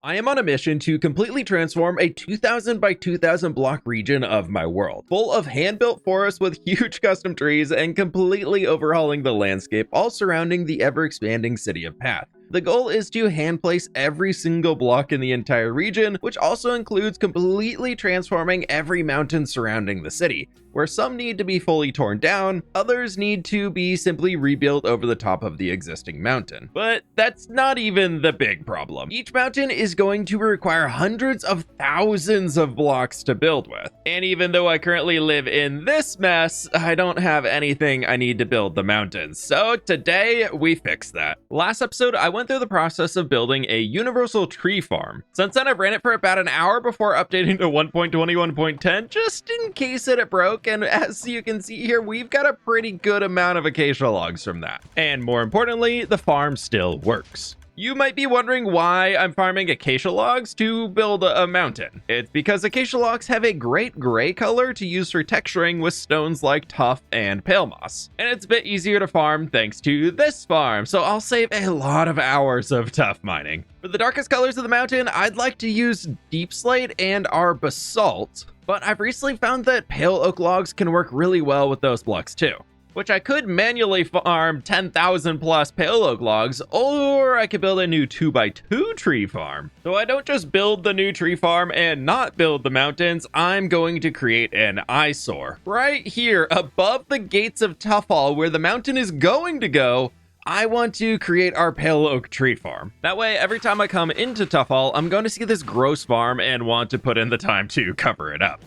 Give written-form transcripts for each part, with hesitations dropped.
I am on a mission to completely transform a 2000 by 2000 block region of my world, full of hand-built forests with huge custom trees and completely overhauling the landscape, all surrounding the ever-expanding city of Path. The goal is to hand place every single block in the entire region, which also includes completely transforming every mountain surrounding the city, where some need to be fully torn down, others need to be simply rebuilt over the top of the existing mountain. But that's not even the big problem. Each mountain is going to require hundreds of thousands of blocks to build with. And even though I currently live in this mess, I don't have anything I need to build the mountains. So today we fix that. Last episode, I went through the process of building a universal tree farm. Since then, I've ran it for about an hour before updating to 1.21.10, just in case it broke. And as you can see here, we've got a pretty good amount of acacia logs from that. And more importantly, the farm still works. You might be wondering why I'm farming acacia logs to build a mountain. It's because acacia logs have a great gray color to use for texturing with stones like tuff and pale moss. And it's a bit easier to farm thanks to this farm, so I'll save a lot of hours of tuff mining. For the darkest colors of the mountain, I'd like to use deep slate and our basalt, but I've recently found that pale oak logs can work really well with those blocks too, which I could manually farm 10,000 plus pale oak logs, or I could build a new 2x2 tree farm. So I don't just build the new tree farm and not build the mountains, I'm going to create an eyesore. Right here above the gates of Tuffall, where the mountain is going to go, I want to create our pale oak tree farm. That way, every time I come into Tuffall, I'm going to see this gross farm and want to put in the time to cover it up.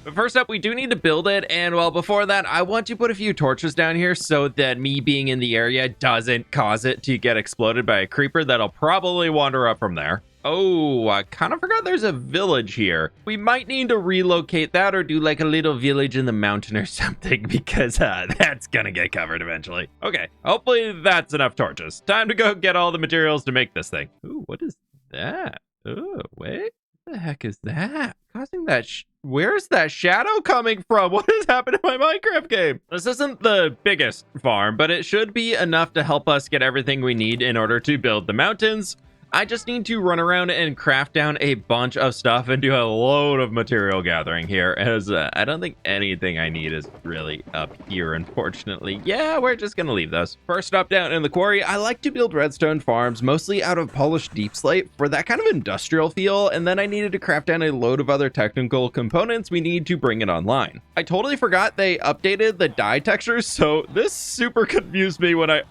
But first up, we do need to build it, and well, before that, I want to put a few torches down here so that me being in the area doesn't cause it to get exploded by a creeper that'll probably wander up from there. Oh, I kind of forgot there's a village here. We might need to relocate that or do like a little village in the mountain or something, because that's gonna get covered eventually. Okay, hopefully that's enough torches. Time to go get all the materials to make this thing. Ooh, what is that? Oh, wait, what the heck is that? Causing that where's that shadow coming from? What has happened in my Minecraft game? This isn't the biggest farm, but it should be enough to help us get everything we need in order to build the mountains. I just need to run around and craft down a bunch of stuff and do a load of material gathering here, as I don't think anything I need is really up here, unfortunately. Yeah, we're just gonna leave those. First up, down in the quarry, I like to build redstone farms, mostly out of polished deep slate for that kind of industrial feel, and then I needed to craft down a load of other technical components we need to bring it online. I totally forgot they updated the dye textures, so this super confused me when I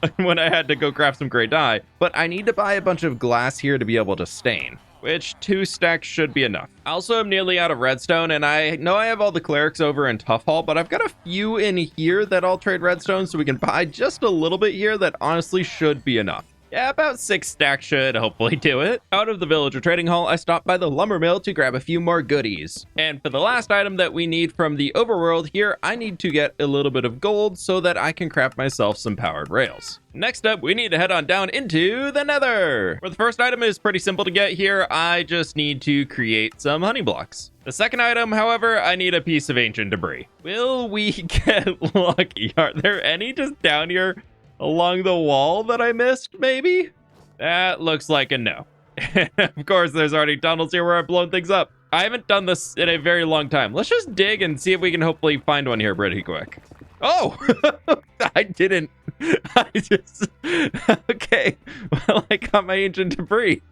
had to go craft some gray dye, but I need to buy a bunch of glass here to be able to stain, which 2 stacks should be enough. I also am nearly out of redstone, and I know I have all the clerics over in Tuffall, but I've got a few in here that I'll trade redstone, so we can buy just a little bit here that honestly should be enough. Yeah, about 6 stacks should hopefully do it. Out of the villager trading hall, I stopped by the lumber mill to grab a few more goodies. And for the last item that we need from the overworld here, I need to get a little bit of gold so that I can craft myself some powered rails. Next up, we need to head on down into the nether, where the first item is pretty simple to get here. I just need to create some honey blocks. The second item, however, I need a piece of ancient debris. Will we get lucky? Are there any just down here along the wall that I missed, maybe? That looks like a no. Of course, there's already tunnels here where I've blown things up. I haven't done this in a very long time. Let's just dig and see if we can hopefully find one here pretty quick. Oh, I didn't. Okay. Well, I got my ancient debris.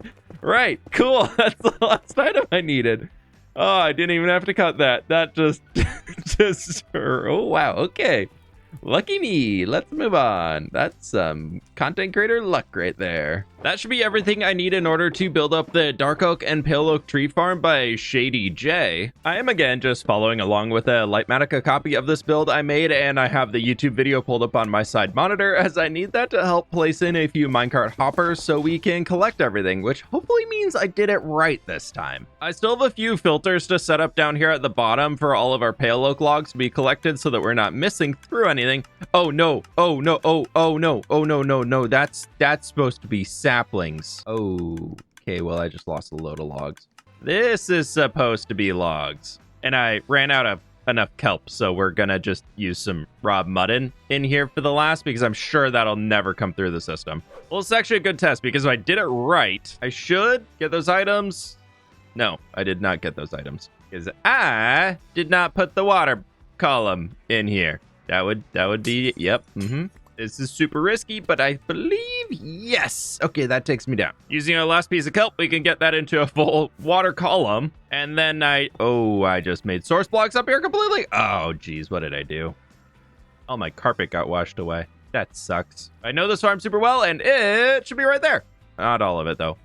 Right, cool. That's the last item I needed. Oh, I didn't even have to cut that. That just, oh, wow, okay. Lucky me. Let's move on. That's some content creator luck right there. That should be everything I need in order to build up the dark oak and pale oak tree farm by Shady J. I am again just following along with a Lightmatica copy of this build I made, and I have the YouTube video pulled up on my side monitor as I need that to help place in a few minecart hoppers so we can collect everything, which hopefully means I did it right this time. I still have a few filters to set up down here at the bottom for all of our pale oak logs to be collected so that we're not missing through anything. Oh no, oh no, oh no, oh no, that's supposed to be saplings. Oh, okay, well I just lost a load of logs. This is supposed to be logs, and I ran out of enough kelp, so we're gonna just use some raw mutton in here for the last, because I'm sure that'll never come through the system. Well, it's actually a good test, because if I did it right, I should get those items. No, I did not get those items, because I did not put the water column in here. That would be, yep, This is super risky, but I believe, yes. Okay, that takes me down. Using our last piece of kelp, we can get that into a full water column. And then I just made source blocks up here completely. Oh, geez, what did I do? Oh, my carpet got washed away. That sucks. I know this farm super well, and it should be right there. Not all of it, though.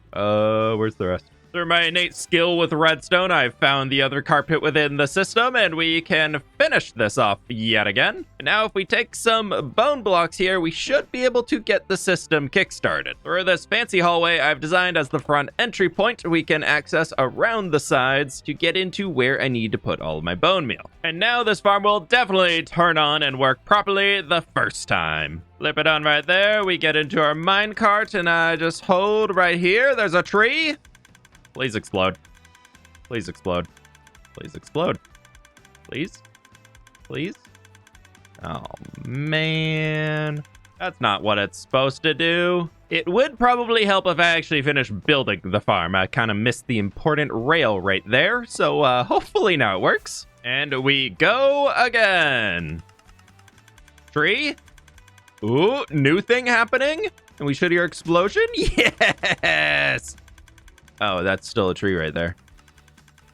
Where's the rest? Through my innate skill with redstone, I've found the other carpet within the system, and we can finish this off yet again. And now if we take some bone blocks here, we should be able to get the system kickstarted. Through this fancy hallway I've designed as the front entry point, we can access around the sides to get into where I need to put all of my bone meal. And now this farm will definitely turn on and work properly the first time. Flip it on right there, we get into our minecart, and I just hold right here. There's a tree. Please explode. Please explode. Please explode. Please? Please? Oh, man. That's not what it's supposed to do. It would probably help if I actually finished building the farm. I kind of missed the important rail right there, so hopefully now it works. And we go again. Tree? Ooh, new thing happening? And we should hear explosion? Yes! Oh, that's still a tree right there.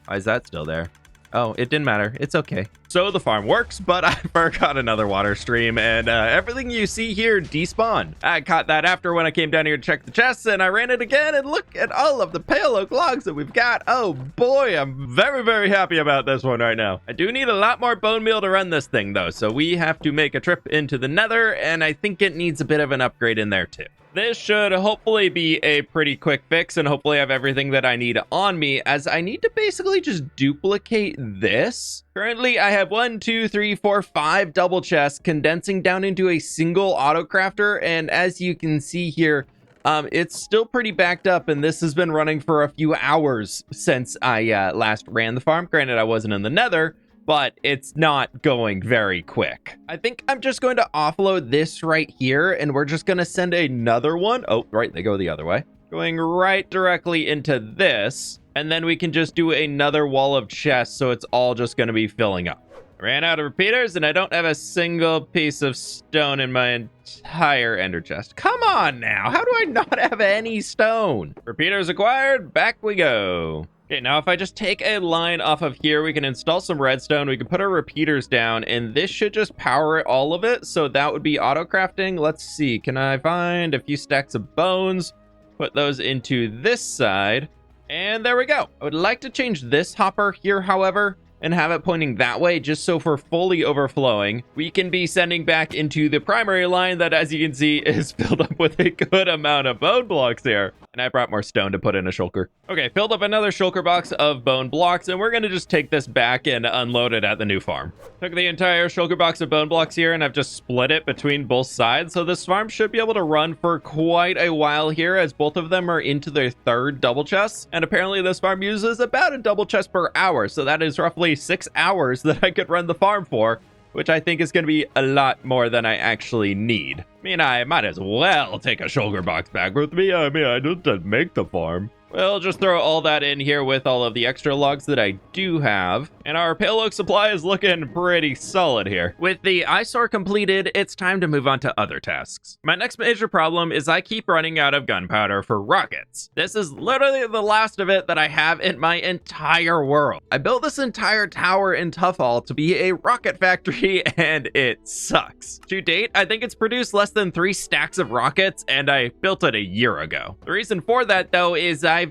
Why is that still there? Oh, it didn't matter. It's okay. So the farm works, but I forgot another water stream, and everything you see here despawned. I caught that after when I came down here to check the chests, and I ran it again, and look at all of the pale oak logs that we've got. Oh boy, I'm very, very happy about this one right now. I do need a lot more bone meal to run this thing, though, so we have to make a trip into the nether, and I think it needs a bit of an upgrade in there, too. This should hopefully be a pretty quick fix, and hopefully have everything that I need on me, as I need to basically just duplicate this. Currently, I have 1, 2, 3, 4, 5 double chests condensing down into a single auto crafter, and as you can see here, it's still pretty backed up, and this has been running for a few hours since I last ran the farm. Granted, I wasn't in the nether, but it's not going very quick. I think I'm just going to offload this right here, and we're just going to send another one. Oh, right, they go the other way. Going right directly into this, and then we can just do another wall of chests, so it's all just going to be filling up. I ran out of repeaters, and I don't have a single piece of stone in my entire ender chest. Come on now, how do I not have any stone? Repeaters acquired, back we go. Okay, now if I just take a line off of here, we can install some redstone, we can put our repeaters down, and this should just power all of it, so that would be auto crafting. Let's see, can I find a few stacks of bones, put those into this side, and there we go. I would like to change this hopper here, however, and have it pointing that way, just so for fully overflowing, we can be sending back into the primary line that, as you can see, is filled up with a good amount of bone blocks here. And I brought more stone to put in a shulker. Okay, filled up another shulker box of bone blocks, and we're gonna just take this back and unload it at the new farm. Took the entire shulker box of bone blocks here, and I've just split it between both sides, so this farm should be able to run for quite a while here, as both of them are into their third double chest. And apparently this farm uses about a double chest per hour, so that is roughly 6 hours that I could run the farm for, which I think is going to be a lot more than I actually need. I mean, I might as well take a shulker box back with me. I mean, I didn't make the farm. We'll just throw all that in here with all of the extra logs that I do have. And our pale oak supply is looking pretty solid here. With the eyesore completed, it's time to move on to other tasks. My next major problem is I keep running out of gunpowder for rockets. This is literally the last of it that I have in my entire world. I built this entire tower in fWhip to be a rocket factory, and it sucks. To date, I think it's produced less than 3 stacks of rockets, and I built it a year ago. The reason for that, though, is I've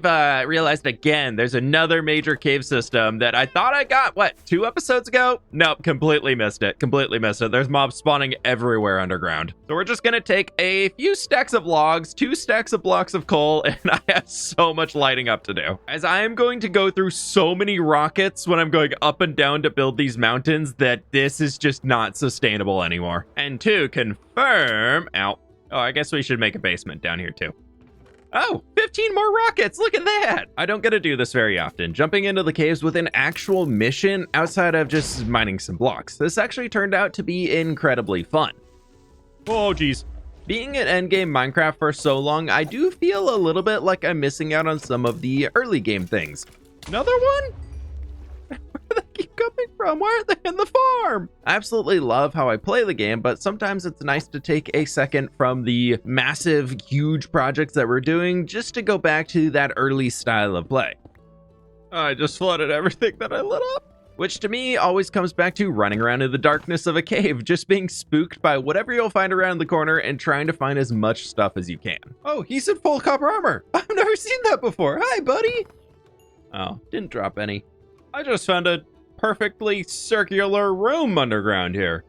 realized again, there's another major cave system that I thought I got, what, 2 episodes ago? Nope, completely missed it. Completely missed it. There's mobs spawning everywhere underground. So we're just gonna take a few stacks of logs, 2 stacks of blocks of coal, and I have so much lighting up to do. As I am going to go through so many rockets when I'm going up and down to build these mountains that this is just not sustainable anymore. And to confirm, ow. Oh, I guess we should make a basement down here too. Oh, 15 more rockets. Look at that. I don't get to do this very often, jumping into the caves with an actual mission outside of just mining some blocks. This actually turned out to be incredibly fun. Oh, geez. Being in endgame Minecraft for so long, I do feel a little bit like I'm missing out on some of the early game things. Another one? Where do they keep coming from? Why aren't they in the farm? I absolutely love how I play the game, but sometimes it's nice to take a second from the massive, huge projects that we're doing just to go back to that early style of play. I just flooded everything that I lit up. Which to me always comes back to running around in the darkness of a cave, just being spooked by whatever you'll find around the corner and trying to find as much stuff as you can. Oh, he's in full copper armor. I've never seen that before. Hi, buddy. Oh, didn't drop any. I just found a perfectly circular room underground here.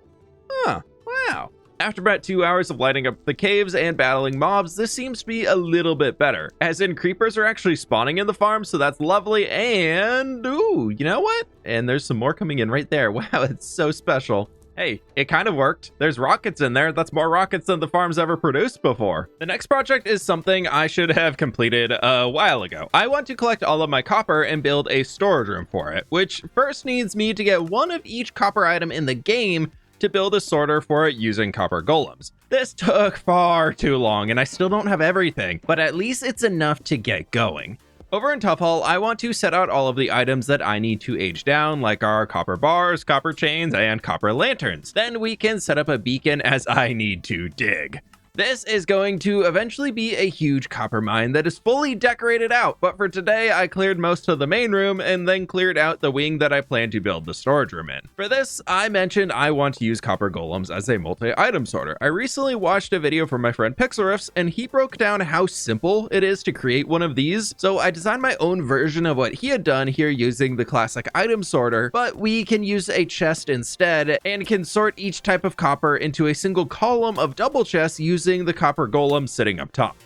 Huh, wow. After about 2 hours of lighting up the caves and battling mobs, this seems to be a little bit better. As in, creepers are actually spawning in the farm, so that's lovely, and ooh, you know what? And there's some more coming in right there. Wow, it's so special. Hey, it kind of worked. There's rockets in there. That's more rockets than the farm's ever produced before. The next project is something I should have completed a while ago. I want to collect all of my copper and build a storage room for it, which first needs me to get one of each copper item in the game to build a sorter for it using copper golems. This took far too long and I still don't have everything, but at least it's enough to get going. Over in fWhip, I want to set out all of the items that I need to age down, like our copper bars, copper chains, and copper lanterns. Then we can set up a beacon as I need to dig. This is going to eventually be a huge copper mine that is fully decorated out, but for today I cleared most of the main room and then cleared out the wing that I plan to build the storage room in. For this, I mentioned I want to use copper golems as a multi-item sorter. I recently watched a video from my friend fWhip and he broke down how simple it is to create one of these, so I designed my own version of what he had done here using the classic item sorter, but we can use a chest instead and can sort each type of copper into a single column of double chests using the copper golem sitting up top.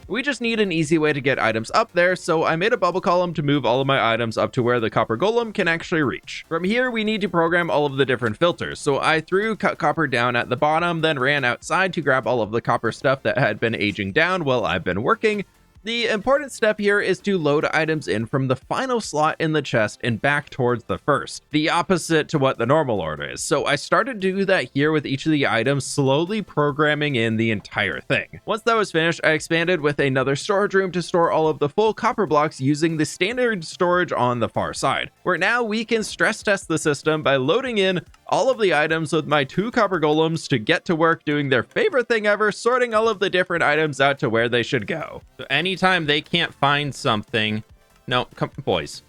We just need an easy way to get items up there, so I made a bubble column to move all of my items up to where the copper golem can actually reach. From here, we need to program all of the different filters, so I threw cut copper down at the bottom, then ran outside to grab all of the copper stuff that had been aging down while I've been working. The important step here is to load items in from the final slot in the chest and back towards the first, the opposite to what the normal order is. So I started to do that here with each of the items, slowly programming in the entire thing. Once that was finished, I expanded with another storage room to store all of the full copper blocks using the standard storage on the far side, where now we can stress test the system by loading in all of the items with my 2 copper golems to get to work doing their favorite thing ever, sorting all of the different items out to where they should go. So anytime they can't find something, no, come, boys.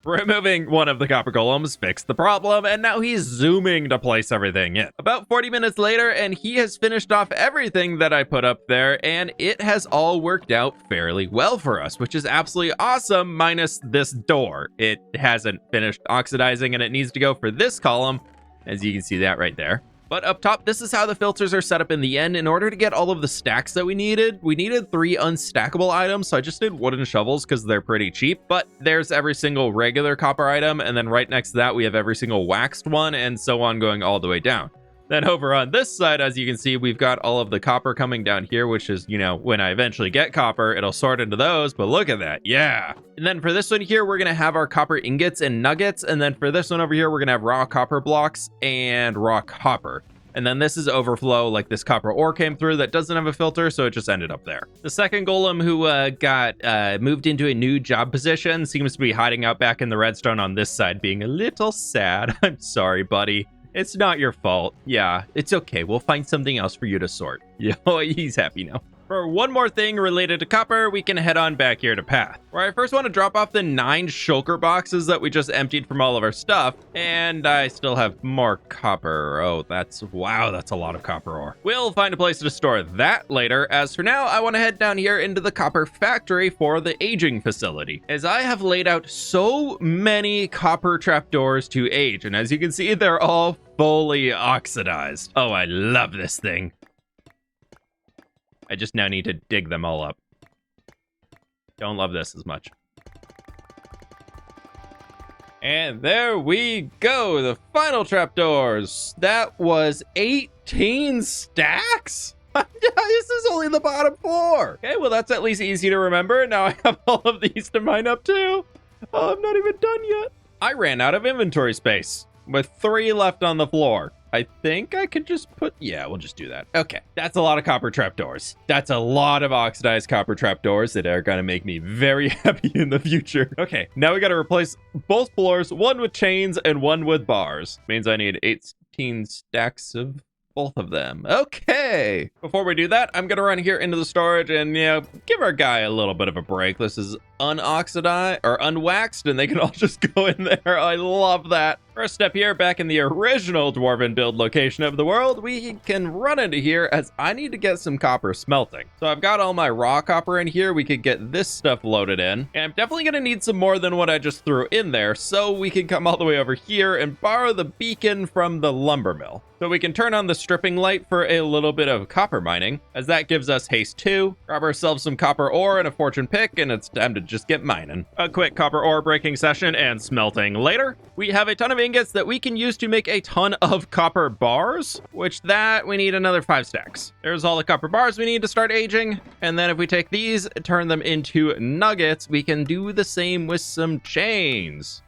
Removing one of the copper golems fixed the problem, and now he's zooming to place everything in. About 40 minutes later, and he has finished off everything that I put up there, and it has all worked out fairly well for us, which is absolutely awesome, minus this door. It hasn't finished oxidizing, and it needs to go for this column, as you can see that right there. But up top, this is how the filters are set up in the end. In order to get all of the stacks that we needed 3 unstackable items. So I just did wooden shovels because they're pretty cheap, but there's every single regular copper item. And then right next to that, we have every single waxed one and so on going all the way down. Then over on this side, as you can see, we've got all of the copper coming down here, which is, you know, when I eventually get copper, it'll sort into those, but look at that. Yeah. And then for this one here, we're going to have our copper ingots and nuggets. And then for this one over here, we're going to have raw copper blocks and raw copper. And then this is overflow, like this copper ore came through that doesn't have a filter, so it just ended up there. The second golem who got moved into a new job position seems to be hiding out back in the redstone on this side, being a little sad. I'm sorry, buddy. It's not your fault. Yeah, it's okay. We'll find something else for you to sort. Yeah, he's happy now. For one more thing related to copper, we can head on back here to Path, where I first want to drop off the 9 shulker boxes that we just emptied from all of our stuff, and I still have more copper. Oh, wow, that's a lot of copper ore. We'll find a place to store that later. As for now, I want to head down here into the copper factory for the aging facility, as I have laid out so many copper trapdoors to age, and as you can see, they're all fully oxidized. Oh, I love this thing. I just now need to dig them all up. Don't love this as much. And there we go, the final trapdoors. That was 18 stacks? This is only the bottom floor. Okay, well, that's at least easy to remember. Now I have all of these to mine up too. Oh, I'm not even done yet. I ran out of inventory space with 3 left on the floor. I think I could just put, yeah, we'll just do that. Okay, that's a lot of copper trapdoors. That's a lot of oxidized copper trapdoors that are gonna make me very happy in the future. Okay, now we gotta replace both floors, one with chains and one with bars. Means I need 18 stacks of both of them. Okay, before we do that, I'm gonna run here into the storage and, you know, give our guy a little bit of a break. This is unoxidized or unwaxed, and they can all just go in there. I love that. First step here, back in the original dwarven build location of the world, we can run into here as I need to get some copper smelting. So I've got all my raw copper in here. We could get this stuff loaded in, and I'm definitely gonna need some more than what I just threw in there, so we can come all the way over here and borrow the beacon from the lumber mill. So we can turn on the stripping light for a little bit of copper mining, as that gives us haste 2, grab ourselves some copper ore and a fortune pick, and it's time to just get mining. A quick copper ore breaking session and smelting later. We have a ton of ingots that we can use to make a ton of copper bars, which that we need another 5 stacks. There's all the copper bars we need to start aging, and then if we take these, turn them into nuggets, we can do the same with some chains.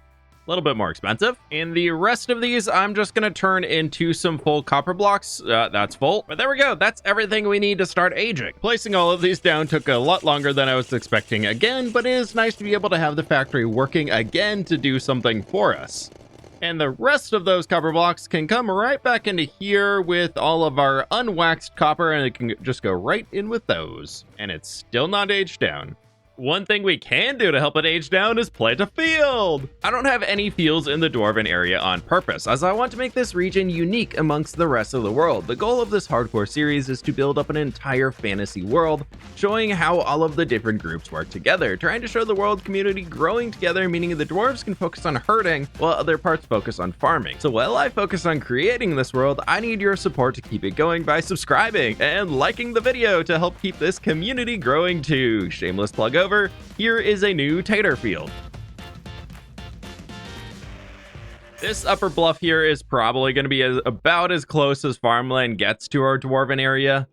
A little bit more expensive. And the rest of these, I'm just gonna turn into some full copper blocks. That's full. But there we go. That's everything we need to start aging. Placing all of these down took a lot longer than I was expecting again, but it is nice to be able to have the factory working again to do something for us. And the rest of those copper blocks can come right back into here with all of our unwaxed copper, and it can just go right in with those. And it's still not aged down. One thing we can do to help it age down is plant a field. I don't have any fields in the Dwarven area on purpose, as I want to make this region unique amongst the rest of the world. The goal of this hardcore series is to build up an entire fantasy world, showing how all of the different groups work together, trying to show the world community growing together, meaning the dwarves can focus on herding, while other parts focus on farming. So while I focus on creating this world, I need your support to keep it going by subscribing and liking the video to help keep this community growing too. Shameless plug over. Here is a new tater field. This upper bluff here is probably going to be about as close as farmland gets to our dwarven area.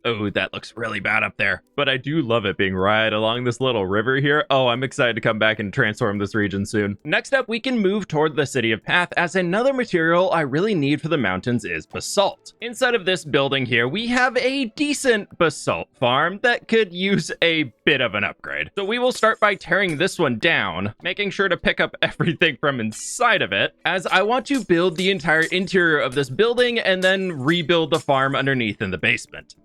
Oh, that looks really bad up there. But I do love it being right along this little river here. Oh, I'm excited to come back and transform this region soon. Next up, we can move toward the City of Path, as another material I really need for the mountains is basalt. Inside of this building here, we have a decent basalt farm that could use a bit of an upgrade. So we will start by tearing this one down, making sure to pick up everything from inside of it, as I want to build the entire interior of this building and then rebuild the farm underneath in the basement.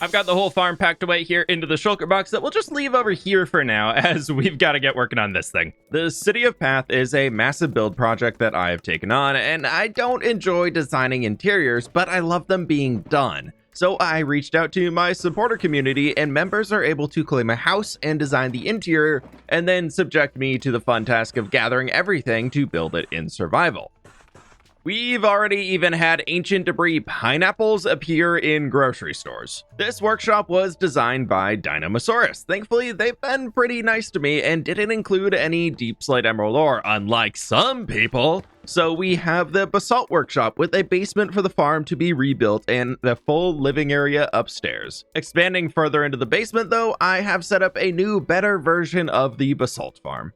I've got the whole farm packed away here into the shulker box that we'll just leave over here for now, as we've got to get working on this thing. The City of Path is a massive build project that I have taken on, and I don't enjoy designing interiors, but I love them being done. So I reached out to my supporter community, and members are able to claim a house and design the interior, and then subject me to the fun task of gathering everything to build it in survival. We've already even had ancient debris pineapples appear in grocery stores. This workshop was designed by Dinomosaurus. Thankfully, they've been pretty nice to me and didn't include any deep slate emerald ore, unlike some people. So we have the Basalt workshop with a basement for the farm to be rebuilt and the full living area upstairs. Expanding further into the basement though, I have set up a new, better version of the Basalt farm.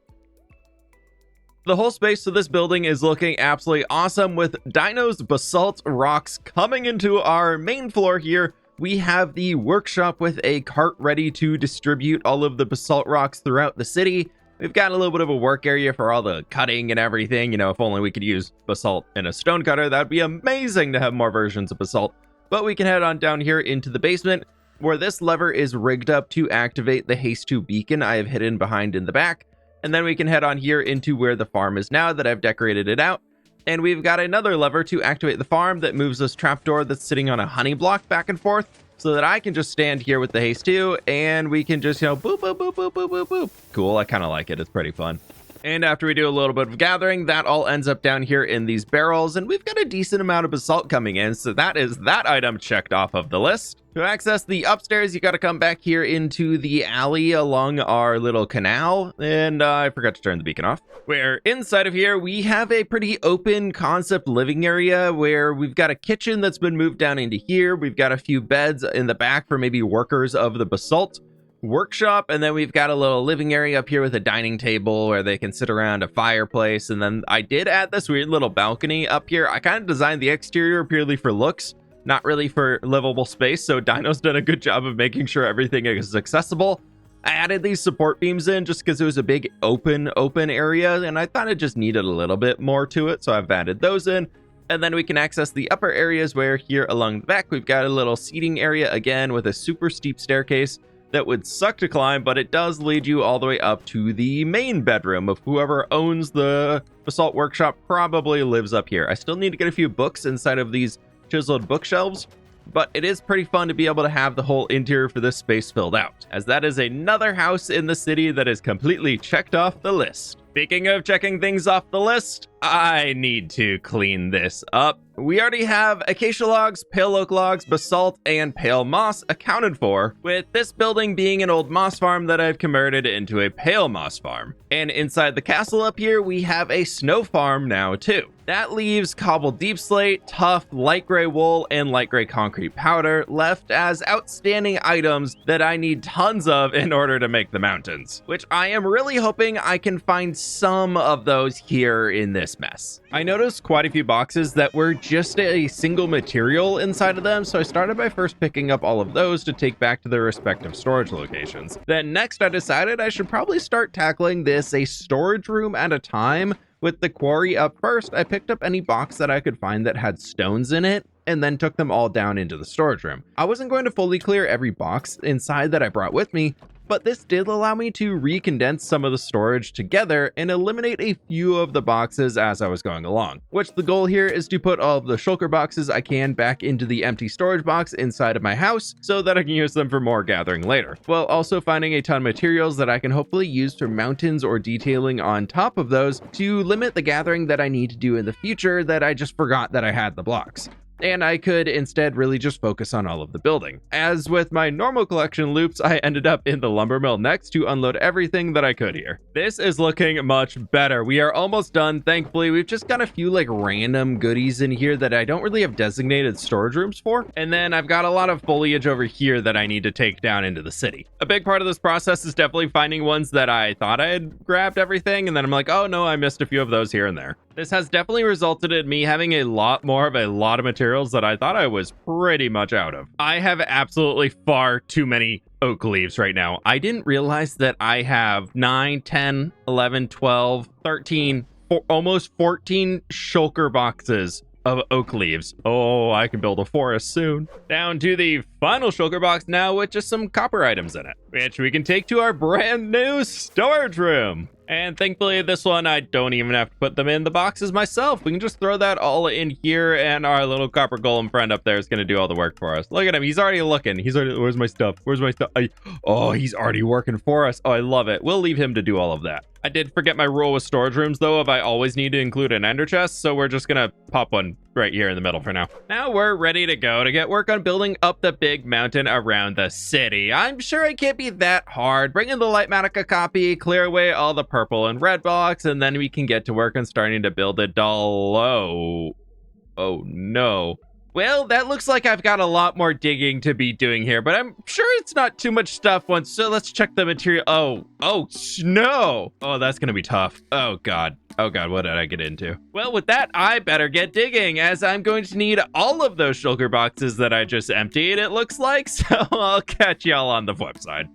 The whole space of this building is looking absolutely awesome with Dino's basalt rocks coming into our main floor here. We have the workshop with a cart ready to distribute all of the basalt rocks throughout the city. We've got a little bit of a work area for all the cutting and everything. You know, if only we could use basalt in a stone cutter, that'd be amazing to have more versions of basalt. But we can head on down here into the basement, where this lever is rigged up to activate the Haste 2 beacon I have hidden behind in the back. And then we can head on here into where the farm is now that I've decorated it out. And we've got another lever to activate the farm that moves this trapdoor that's sitting on a honey block back and forth, so that I can just stand here with the Haste 2 and we can just, you know, boop, boop, boop, boop, boop, boop, boop. Cool, I kind of like it. It's pretty fun. And after we do a little bit of gathering, that all ends up down here in these barrels, and we've got a decent amount of basalt coming in, so that is that item checked off of the list. To access the upstairs, you got to come back here into the alley along our little canal, and I forgot to turn the beacon off. Where inside of here, we have a pretty open concept living area where we've got a kitchen that's been moved down into here. We've got a few beds in the back for maybe workers of the Basalt workshop, and then we've got a little living area up here with a dining table where they can sit around a fireplace. And then I did add this weird little balcony up here. I kind of designed the exterior purely for looks, not really for livable space, so Dino's done a good job of making sure everything is accessible. I added these support beams in just because it was a big open area, and I thought it just needed a little bit more to it, so I've added those in. And then we can access the upper areas where here along the back we've got a little seating area again with a super steep staircase that would suck to climb, but it does lead you all the way up to the main bedroom of whoever owns the Basalt workshop. Probably lives up here. I still need to get a few books inside of these chiseled bookshelves, but it is pretty fun to be able to have the whole interior for this space filled out, as that is another house in the city that is completely checked off the list. Speaking of checking things off the list, I need to clean this up. We already have acacia logs, pale oak logs, basalt, and pale moss accounted for, with this building being an old moss farm that I've converted into a pale moss farm. And inside the castle up here, we have a snow farm now too. That leaves cobbled deep slate, tough light gray wool, and light gray concrete powder left as outstanding items that I need tons of in order to make the mountains, which I am really hoping I can find some of those here in this mess. I noticed quite a few boxes that were just a single material inside of them, so I started by first picking up all of those to take back to their respective storage locations. Then next I decided I should probably start tackling this a storage room at a time. With the quarry up first, I picked up any box that I could find that had stones in it, and then took them all down into the storage room. I wasn't going to fully clear every box inside that I brought with me, but this did allow me to recondense some of the storage together and eliminate a few of the boxes as I was going along, which the goal here is to put all of the shulker boxes I can back into the empty storage box inside of my house so that I can use them for more gathering later, while also finding a ton of materials that I can hopefully use for mountains or detailing on top of those to limit the gathering that I need to do in the future that I just forgot that I had the blocks. And I could instead really just focus on all of the building. As with my normal collection loops, I ended up in the lumber mill next to unload everything that I could here. This is looking much better. We are almost done, thankfully. We've just got a few like random goodies in here that I don't really have designated storage rooms for. And then I've got a lot of foliage over here that I need to take down into the city. A big part of this process is definitely finding ones that I thought I had grabbed everything, and then I'm like, oh no, I missed a few of those here and there. This has definitely resulted in me having a lot of materials that I thought I was pretty much out of. I have absolutely far too many oak leaves right now. I didn't realize that I have 9, 10, 11, 12, 13, almost 14 shulker boxes of oak leaves. Oh, I can build a forest soon. Down to the final shulker box now with just some copper items in it, which we can take to our brand new storage room. And thankfully this one, I don't even have to put them in the boxes myself. We can just throw that all in here, and our little copper golem friend up there is going to do all the work for us. Look at him. He's already looking. He's already, where's my stuff? Where's my stuff? Oh, he's already working for us. Oh, I love it. We'll leave him to do all of that. I did forget my rule with storage rooms, though, of I always need to include an ender chest, so we're just gonna pop one right here in the middle for now. Now we're ready to go to get work on building up the big mountain around the city. I'm sure it can't be that hard. Bring in the Lightmatica copy, clear away all the purple and red blocks, and then we can get to work on starting to build it all. Oh no. Well, that looks like I've got a lot more digging to be doing here, but I'm sure it's not too much stuff once. So let's check the material. Oh, snow. Oh, that's going to be tough. Oh, God. Oh, God, what did I get into? Well, with that, I better get digging, as I'm going to need all of those shulker boxes that I just emptied, it looks like. So I'll catch y'all on the flip side.